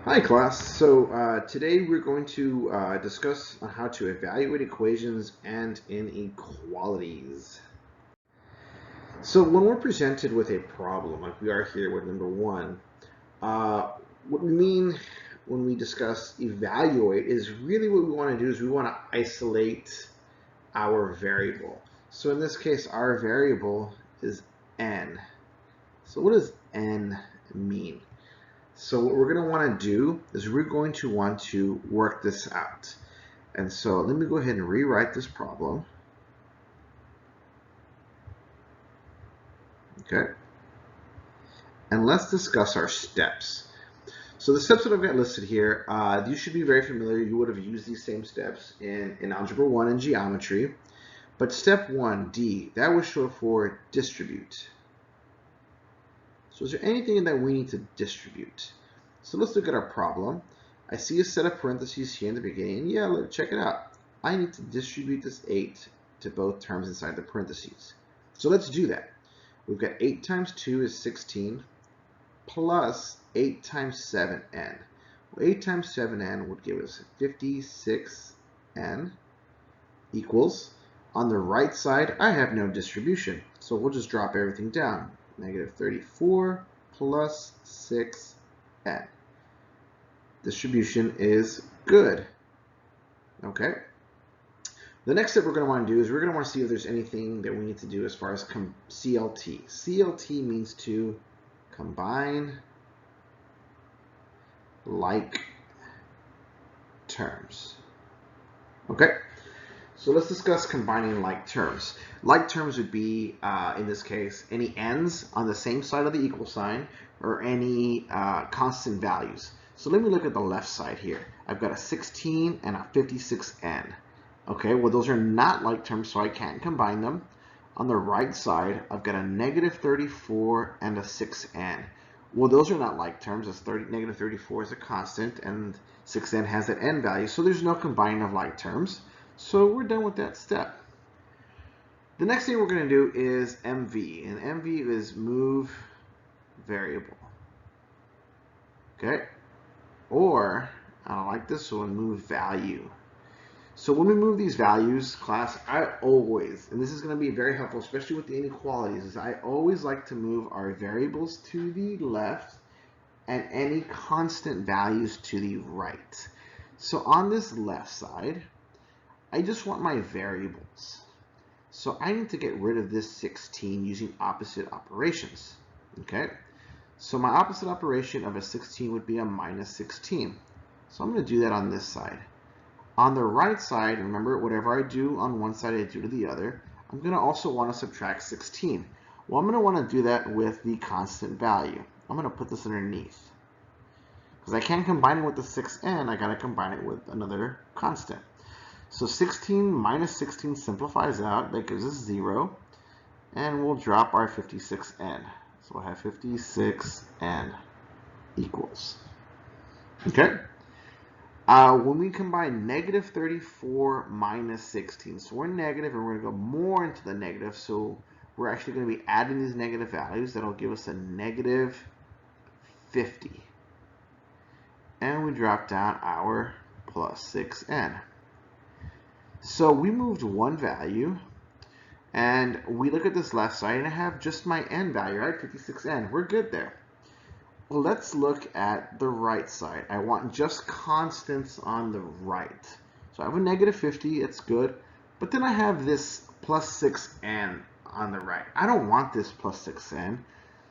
Hi class. Today we're going to discuss on how to evaluate equations and inequalities. So when we're presented with a problem, like we are here with number one, uh, what we mean when we discuss evaluate is really what we want to do is we want to isolate our variable. So in this case, our variable is n. So what does n mean? So what we're going to want to do is we're going to want to work this out. And so let me go ahead and rewrite this problem. Okay. And let's discuss our steps. So the steps that I've got listed here, you should be very familiar. You would have used these same steps in Algebra 1 and geometry. But step 1, D, that was short for distribute. So is there anything that we need to distribute? So let's look at our problem. I see a set of parentheses here in the beginning. Yeah, look, check it out. I need to distribute this 8 to both terms inside the parentheses. So let's do that. We've got 8 times 2 is 16 plus 8 times 7n. Well, 8 times 7n would give us 56n equals, on the right side, I have no distribution. So we'll just drop everything down. Negative 34 plus 6n. Distribution is good. Okay. The next step we're going to want to do is we're going to want to see if there's anything that we need to do as far as CLT. CLT means to combine like terms. Okay. So let's discuss combining like terms. Like terms would be, in this case, any n's on the same side of the equal sign or any constant values. So let me look at the left side here. I've got a 16 and a 56n. Okay, well those are not like terms, so I can't combine them. On the right side, I've got a negative 34 and a 6n. Well, those are not like terms, as negative 34 is a constant and 6n has an n value, so there's no combining of like terms. So we're done with that step. The next thing we're going to do is MV, and MV is move variable. Okay? Or, I like this one, move value. So when we move these values, class, I always, and this is going to be very helpful, especially with the inequalities, is I always like to move our variables to the left and any constant values to the right. So on this left side, I just want my variables. So I need to get rid of this 16 using opposite operations. Okay? So my opposite operation of a 16 would be a minus 16. So I'm going to do that on this side. On the right side, remember, whatever I do on one side, I do to the other. I'm going to also want to subtract 16. Well, I'm going to want to do that with the constant value. I'm going to put this underneath. Because I can't combine it with the 6n, I got to combine it with another constant. So 16 minus 16 simplifies out. That gives us 0. And we'll drop our 56n. So we'll have 56n equals. Okay? When we combine negative 34 minus 16, so we're negative and we're going to go more into the negative, so we're actually going to be adding these negative values. That'll give us a negative 50. And we drop down our plus 6n. So we moved one value, and we look at this left side, and I have just my n value, right? 56n. We're good there. Well, let's look at the right side. I want just constants on the right. So I have a negative 50, it's good. But then I have this plus 6n on the right. I don't want this plus 6n.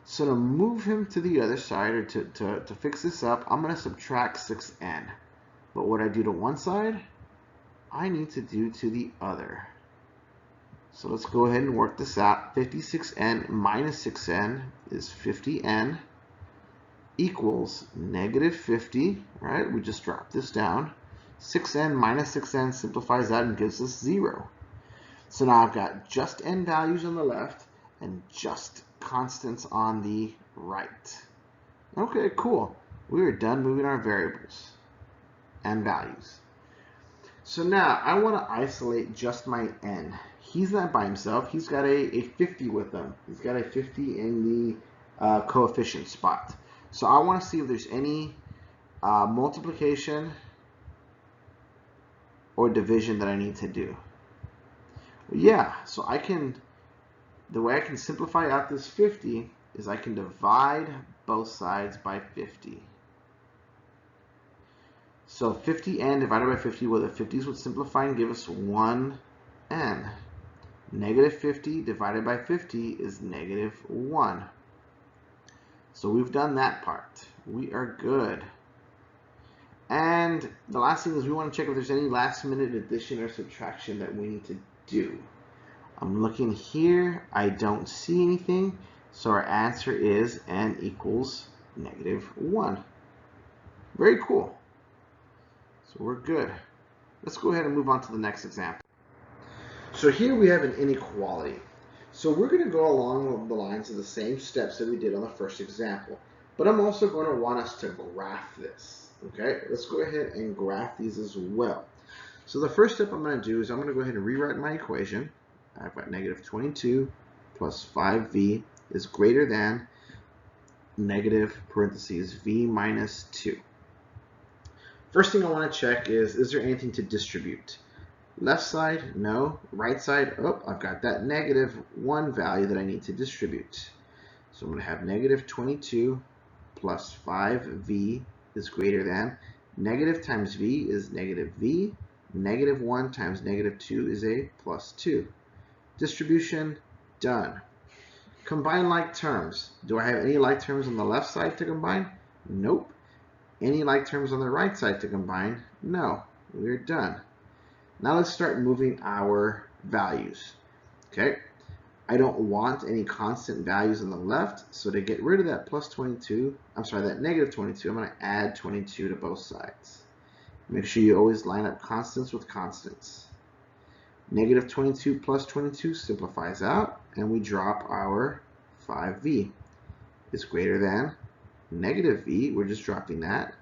So to move him to the other side, or to fix this up, I'm going to subtract 6n. But what I do to one side, I need to do to the other. So let's go ahead and work this out. 56n minus 6n is 50n. Equals negative 50, right? We just drop this down. 6n minus 6n simplifies that and gives us 0. So now I've got just n values on the left and just constants on the right. Okay, cool. We are done moving our variables and values. So now I want to isolate just my n. He's not by himself. He's got a 50 with him. He's got a 50 in the coefficient spot. So I want to see if there's any multiplication or division that I need to do? Well, yeah, so the way I can simplify out this 50 is I can divide both sides by 50. So 50n divided by 50, well, the 50s would simplify and give us 1n. Negative 50 divided by 50 is negative 1. So we've done that part. We are good. And the last thing is we want to check if there's any last minute addition or subtraction that we need to do. I'm looking here. I don't see anything. So our answer is n equals negative 1. Very cool. So we're good. Let's go ahead and move on to the next example. So here we have an inequality. So we're going to go along the lines of the same steps that we did on the first example. But I'm also going to want us to graph this. Okay, let's go ahead and graph these as well. So the first step I'm going to do is I'm going to go ahead and rewrite my equation. I've got negative 22 plus 5v is greater than negative parentheses v minus 2. First thing I want to check is there anything to distribute? Left side, no. Right side, oh, I've got that negative 1 value that I need to distribute. So I'm going to have negative 22 plus 5v is greater than. Negative times v is negative v. Negative 1 times negative 2 is a plus 2. Distribution, done. Combine like terms. Do I have any like terms on the left side to combine? Nope. Any like terms on the right side to combine? No. We're done. Now let's start moving our values. Okay. I don't want any constant values on the left, so to get rid of that plus 22, that negative 22, I'm going to add 22 to both sides. Make sure you always line up constants with constants. Negative 22 plus 22 simplifies out, and we drop our 5v. It's greater than negative v, we're just dropping that.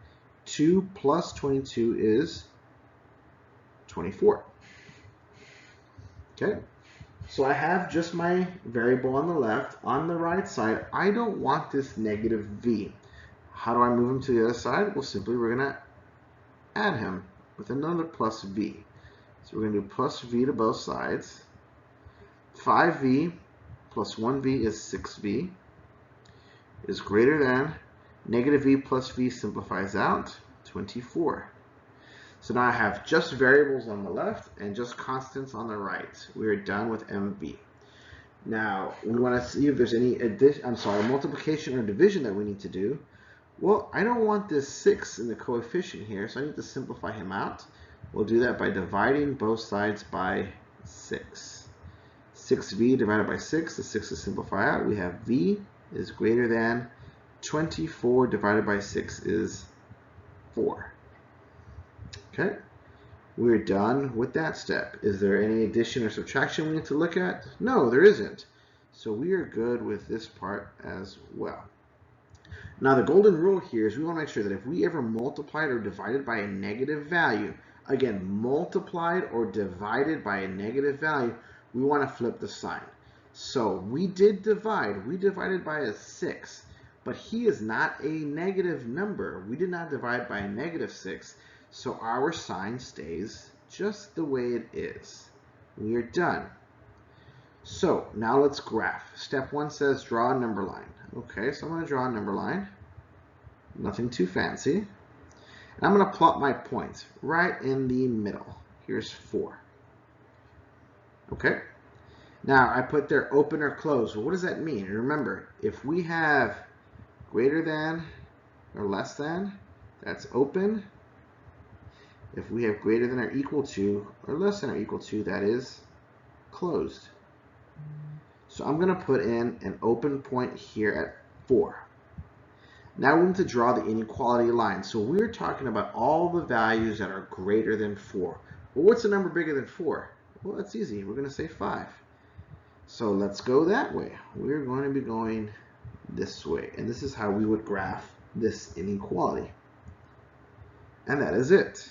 2 plus 22 is 24. Okay, so I have just my variable on the left. On the right side, I don't want this negative v. How do I move him to the other side? Well, simply we're going to add him with another plus v. So we're going to do plus v to both sides. 5v plus 1v is 6v is greater than negative v plus v simplifies out, 24. So now I have just variables on the left and just constants on the right. We are done with MV. Now we want to see if there's any multiplication or division that we need to do. Well, I don't want this 6 in the coefficient here, so I need to simplify him out. We'll do that by dividing both sides by 6. 6v divided by 6, the 6 to simplify out. We have v is greater than 24 divided by 6 is 4. Okay, we're done with that step. Is there any addition or subtraction we need to look at? No, there isn't. So we are good with this part as well. Now the golden rule here is we want to make sure that if we ever multiplied or divided by a negative value, again, multiplied or divided by a negative value, we want to flip the sign. So we did divide. We divided by a 6, but he is not a negative number. We did not divide by a negative 6. So our sign stays just the way it is. We are done. So now let's graph. Step 1 says draw a number line. Okay, so I'm going to draw a number line. Nothing too fancy. And I'm going to plot my points right in the middle. Here's 4. Okay. Now I put there open or close. Well, what does that mean? Remember, if we have greater than or less than, that's open. If we have greater than or equal to or less than or equal to, that is closed. So I'm going to put in an open point here at 4. Now we need to draw the inequality line. So we're talking about all the values that are greater than 4. Well, what's a number bigger than 4? Well, that's easy. We're going to say 5. So let's go that way. We're going to be going this way. And this is how we would graph this inequality. And that is it.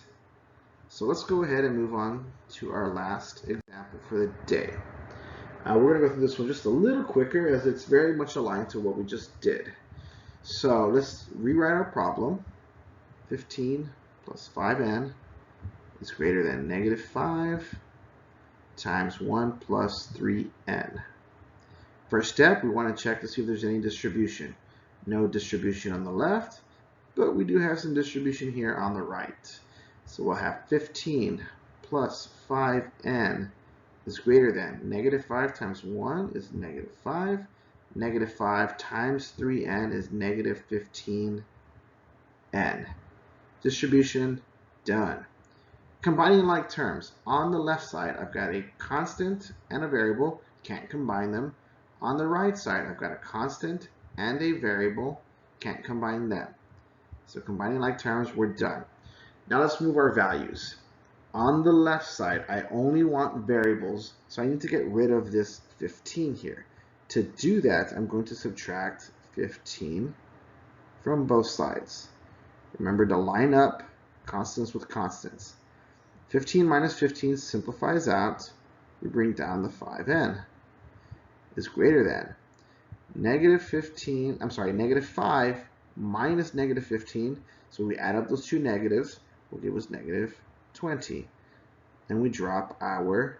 So let's go ahead and move on to our last example for the day. We're going to go through this one just a little quicker as it's very much aligned to what we just did. So let's rewrite our problem. 15 plus 5n is greater than negative 5 times 1 plus 3n. First step, we want to check to see if there's any distribution. No distribution on the left, but we do have some distribution here on the right. So we'll have 15 plus 5n is greater than negative 5 times 1 is negative 5. Negative 5 times 3n is negative 15n. Distribution done. Combining like terms. On the left side, I've got a constant and a variable. Can't combine them. On the right side, I've got a constant and a variable. Can't combine them. So combining like terms, we're done. Now let's move our values. On the left side, I only want variables, so I need to get rid of this 15 here. To do that, I'm going to subtract 15 from both sides. Remember to line up constants with constants. 15 minus 15 simplifies out. We bring down the 5n is greater than negative 5 minus negative 15. So we add up those two negatives, will give us negative 20. And we drop our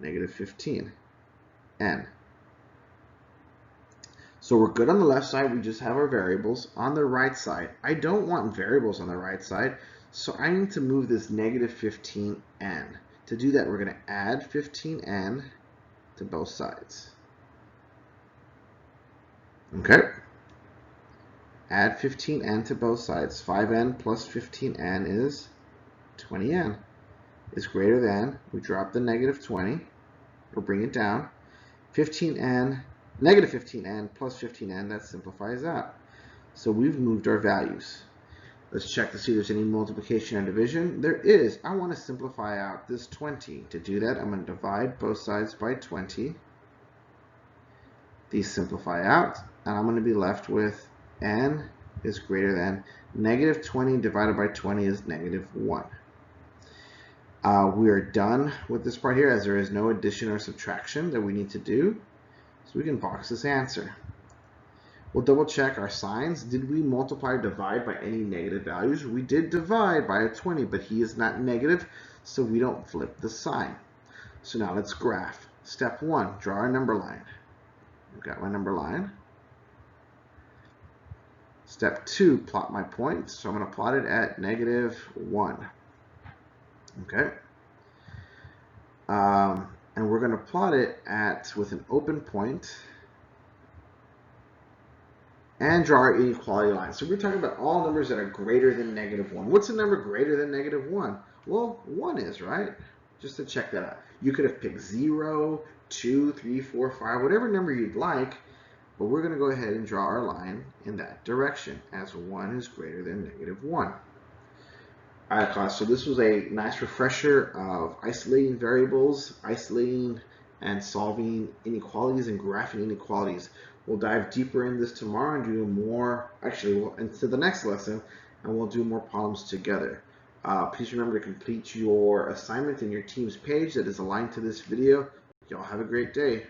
negative 15n. So we're good on the left side, we just have our variables. On the right side, I don't want variables on the right side, so I need to move this negative 15n. To do that, we're going to add 15n to both sides. Okay. Add 15n to both sides. 5n plus 15n is 20n. Is greater than, we drop the negative 20, or bring it down. 15n, negative 15n plus 15n, that simplifies out. So we've moved our values. Let's check to see if there's any multiplication or division. There is. I want to simplify out this 20. To do that, I'm going to divide both sides by 20. These simplify out, and I'm going to be left with n is greater than negative 20 divided by 20 is negative 1. We are done with this part here, as there is no addition or subtraction that we need to do. So we can box this answer. We'll double check our signs. Did we multiply or divide by any negative values? We did divide by a 20, but he is not negative, so we don't flip the sign. So now let's graph. Step 1, draw our number line. I've got my number line. Step 2, plot my point. So I'm going to plot it at negative 1. Okay. And we're going to plot it with an open point and draw our inequality line. So we're talking about all numbers that are greater than negative 1. What's a number greater than negative 1? Well, 1 is, right? Just to check that out. You could have picked 0, 2, 3, 4, 5, whatever number you'd like, but we're going to go ahead and draw our line in that direction, as 1 is greater than negative 1. All right, class, so this was a nice refresher of isolating variables, isolating and solving inequalities and graphing inequalities. We'll dive deeper in this tomorrow and do more, into the next lesson, and we'll do more problems together. Please remember to complete your assignment in your team's page that is aligned to this video. Y'all have a great day.